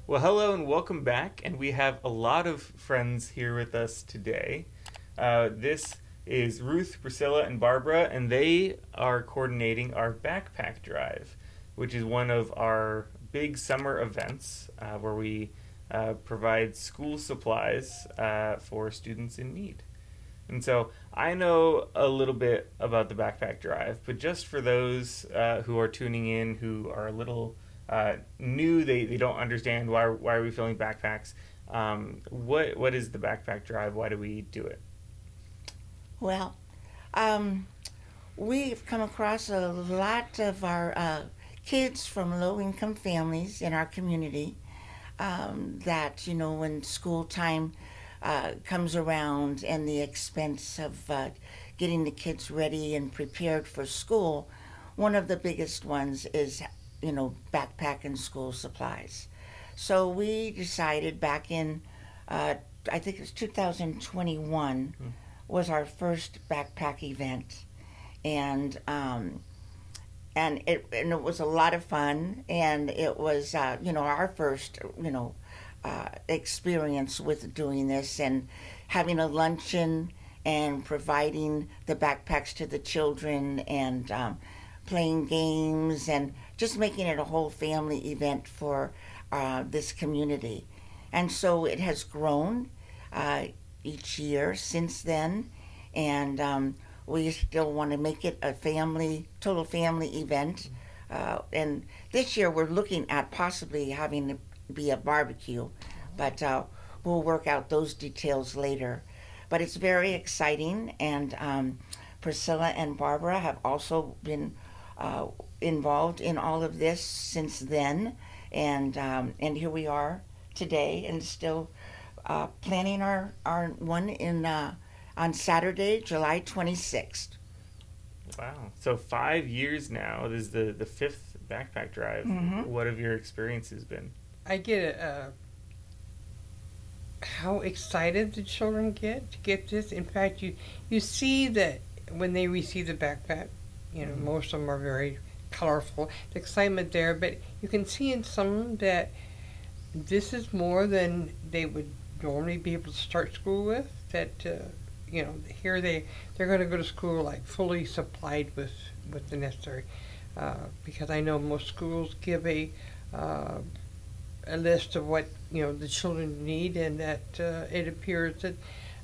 Well, hello and welcome back. And we have a lot of friends here with us today. This is Ruth, Priscilla, and Barbara, and they are coordinating our backpack drive, which is one of our big summer events where we provide school supplies for students in need. And so I know a little bit about the backpack drive, but just for those who are tuning in who are a little new, they don't understand why are we filling backpacks. What is the backpack drive? Why do we do it? Well, um, we've come across a lot of our kids from low income families in our community that, when school time comes around and the expense of getting the kids ready and prepared for school, one of the biggest ones is, backpack and school supplies. So we decided back in, I think it was 2021, Hmm. was our first backpack event, and it was a lot of fun, and it was our first experience with doing this and having a luncheon and providing the backpacks to the children and playing games and just making it a whole family event for this community. And so it has grown uh, each year since then, and we still want to make it a total family event. And this year we're looking at possibly having it be a barbecue, but we'll work out those details later. But it's very exciting, and Priscilla and Barbara have also been uh, involved in all of this since then, and here we are today, and still planning our one in on Saturday, July 26th. Wow. So 5 years now. This is the fifth backpack drive. Mm-hmm. What have your experiences been? I get how excited the children get to get this. In fact, you see that when they receive the backpack, Mm-hmm. most of them are very colorful. The excitement there, but you can see in some that this is more than they would normally be able to start school with. That here they're going to go to school like fully supplied with the necessary. Because I know most schools give uh, a list of what the children need, and that it appears that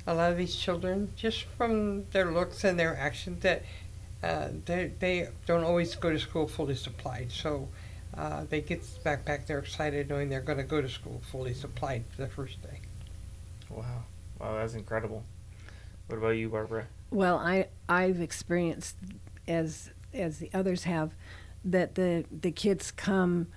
a lot of these children, just from their looks and their actions, that they don't always go to school fully supplied. So they get this backpack, they're excited knowing they're going to go to school fully supplied for the first day. Wow. Wow, that's incredible. What about you, Barbara? Well, I've experienced, as the others have, that the kids come,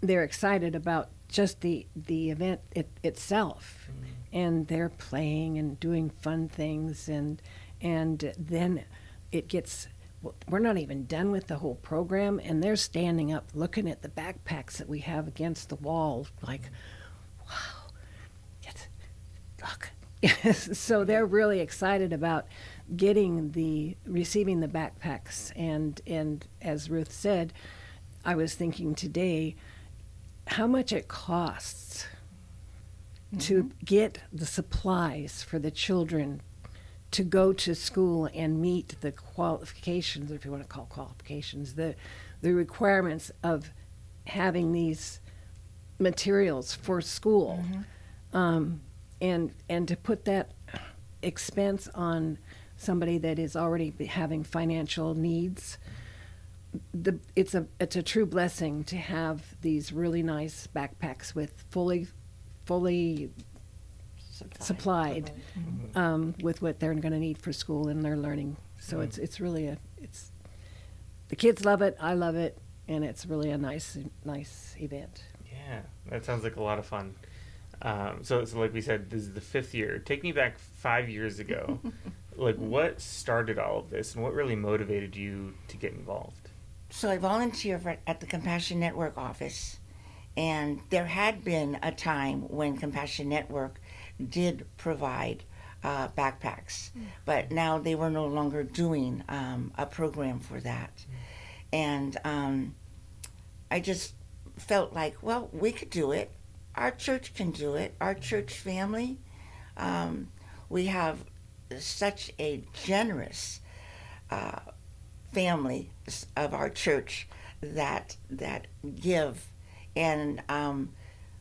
they're excited about just the event itself, and they're playing and doing fun things, and then it gets. We're not even done with the whole program, and they're standing up looking at the backpacks that we have against the wall, like, wow, look. So they're really excited about receiving the backpacks, and as Ruth said, I was thinking today how much it costs to get the supplies for the children to go to school and meet the qualifications, if you want to call qualifications, the requirements of having these materials for school. And to put that expense on somebody that is already having financial needs, it's a true blessing to have these really nice backpacks with fully supplied with what they're going to need for school and their learning. So it's really it's the kids love it, I love it, and it's really a nice event. Yeah, that sounds like a lot of fun. So like we said, this is the fifth year. Take me back 5 years ago. Like, what started all of this, and what really motivated you to get involved? So I volunteer at the Compassion Network office, and there had been a time when Compassion Network did provide backpacks, but now they were no longer doing a program for that. And I just felt like, well, we could do it. our church can do it. Our church family, we have such a generous family of our church that give, and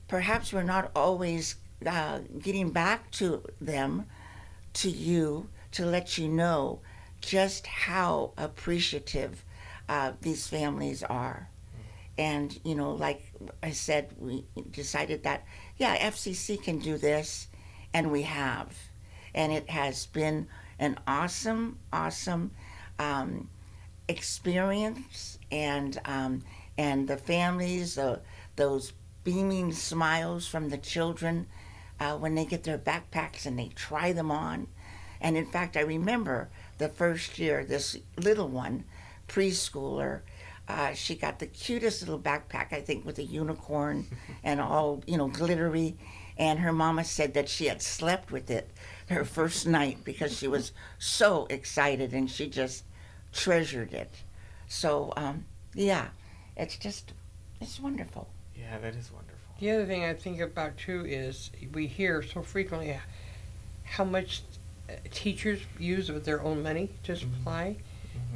perhaps we're not always getting back to them, to you, to let you know just how appreciative these families are. And, you know, like I said, we decided that, yeah, FCC can do this, and we have. And it has been an awesome, awesome experience, and the families, those beaming smiles from the children when they get their backpacks and they try them on. And in fact, I remember the first year, this little one, preschooler, she got the cutest little backpack, I think, with a unicorn and all, you know, glittery. And her mama said that she had slept with it her first night because she was so excited and she just treasured it. So, yeah, it's wonderful. Yeah, that is wonderful. The other thing I think about too is we hear so frequently how much teachers use of their own money to supply,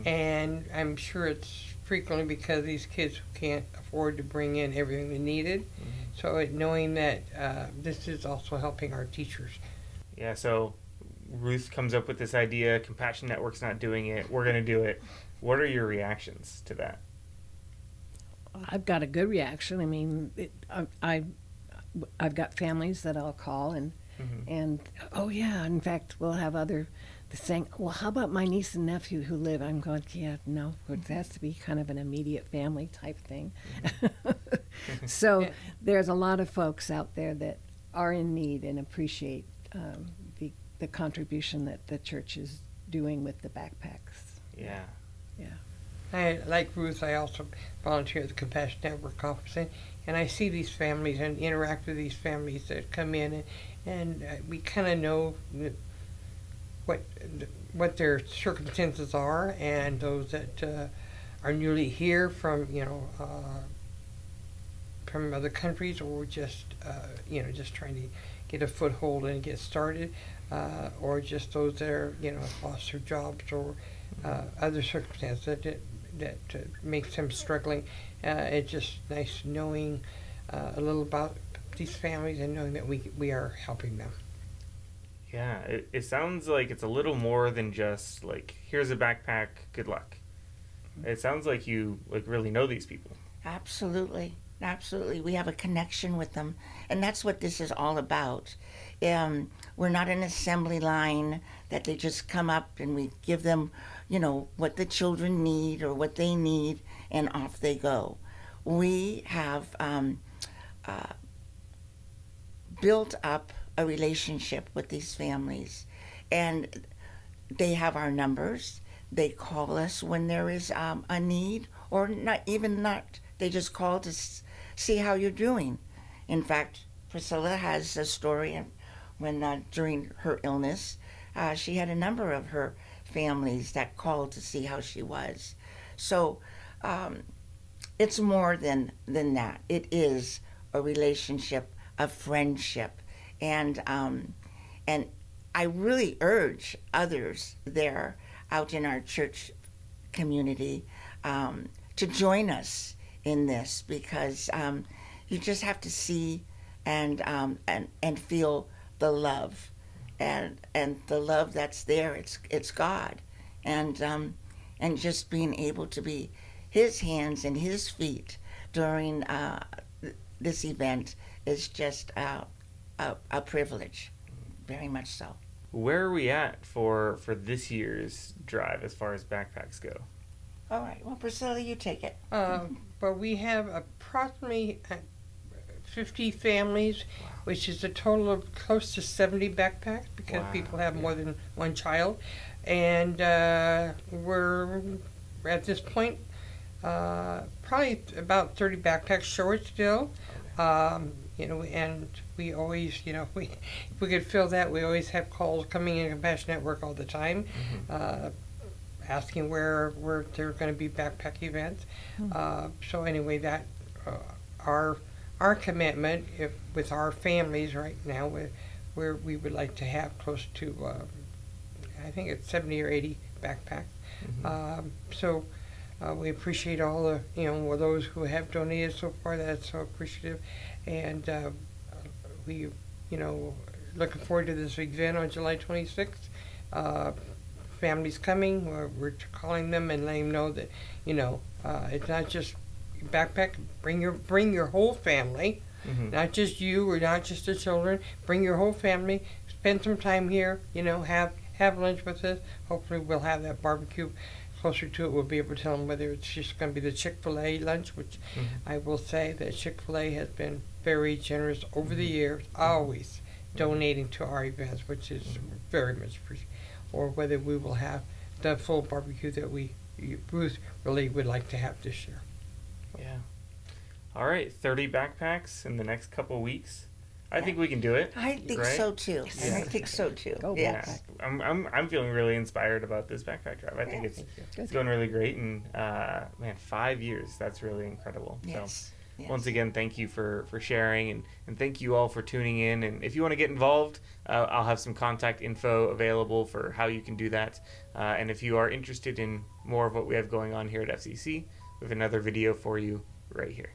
and I'm sure it's frequently because these kids can't afford to bring in everything they needed. So knowing that this is also helping our teachers. Yeah, so Ruth comes up with this idea, Compassion Network's not doing it, we're going to do it. What are your reactions to that? I've got a good reaction. I mean, I've got families that I'll call and oh yeah, in fact, we'll have other saying, well, how about my niece and nephew who live? I'm going, yeah, no, it has to be kind of an immediate family type thing. So there's a lot of folks out there that are in need and appreciate the contribution that the church is doing with the backpacks. Yeah. Yeah. I, like Ruth, I also volunteer at the Compassion Network office, and I see these families and interact with these families that come in, and we kind of know what their circumstances are, and those that are newly here from from other countries, or just just trying to get a foothold and get started, or just those that are lost their jobs or other circumstances that makes them struggling. It's just nice knowing a little about these families and knowing that we are helping them. Yeah, it sounds like it's a little more than just like, here's a backpack, good luck. It sounds like you really know these people. Absolutely. Absolutely. We have a connection with them. And that's what this is all about. We're not an assembly line that they just come up and we give them, what the children need or what they need, and off they go. We have built up a relationship with these families, and they have our numbers. They call us when there is a need, or not, they just call to see how you're doing. In fact, Priscilla has a story when during her illness, she had a number of her families that called to see how she was. So it's more than that. It is a relationship, a friendship. And I really urge others there out in our church community to join us in this, because you just have to see and feel the love, and the love that's there. It's God, and just being able to be His hands and His feet during this event is just a privilege, very much so. Where are we at for this year's drive as far as backpacks go? All right. Well, Priscilla, you take it. But we have approximately 50 families, which is a total of close to 70 backpacks, because people have more than one child. And we're at this point probably about 30 backpacks short still. And we always, if we could fill that, we always have calls coming in Compassion Network all the time, asking where there are going to be backpack events. So anyway, that our our commitment with our families right now, where we would like to have close to, I think it's 70 or 80 backpacks. So we appreciate all the, those who have donated so far. That's so appreciative. And we, looking forward to this event on July 26th. Families coming, we're calling them and letting them know that, it's not just backpack. Bring your whole family, not just you or not just the children. Bring your whole family. Spend some time here. Have lunch with us. Hopefully, we'll have that barbecue closer to it. We'll be able to tell them whether it's just going to be the Chick-fil-A lunch, which I will say that Chick-fil-A has been very generous over the years, always donating to our events, which is very much appreciated. Or whether we will have the full barbecue that Ruth really would like to have this year. Yeah. All right, 30 backpacks in the next couple weeks. I think we can do it. I think right? so too. Yeah. I think so too. Go Yeah. I'm feeling really inspired about this backpack drive. I think it's going really great, and 5 years, that's really incredible. Yes. So once again, thank you for sharing, and thank you all for tuning in. And if you want to get involved, I'll have some contact info available for how you can do that. And if you are interested in more of what we have going on here at FCC, we have another video for you right here.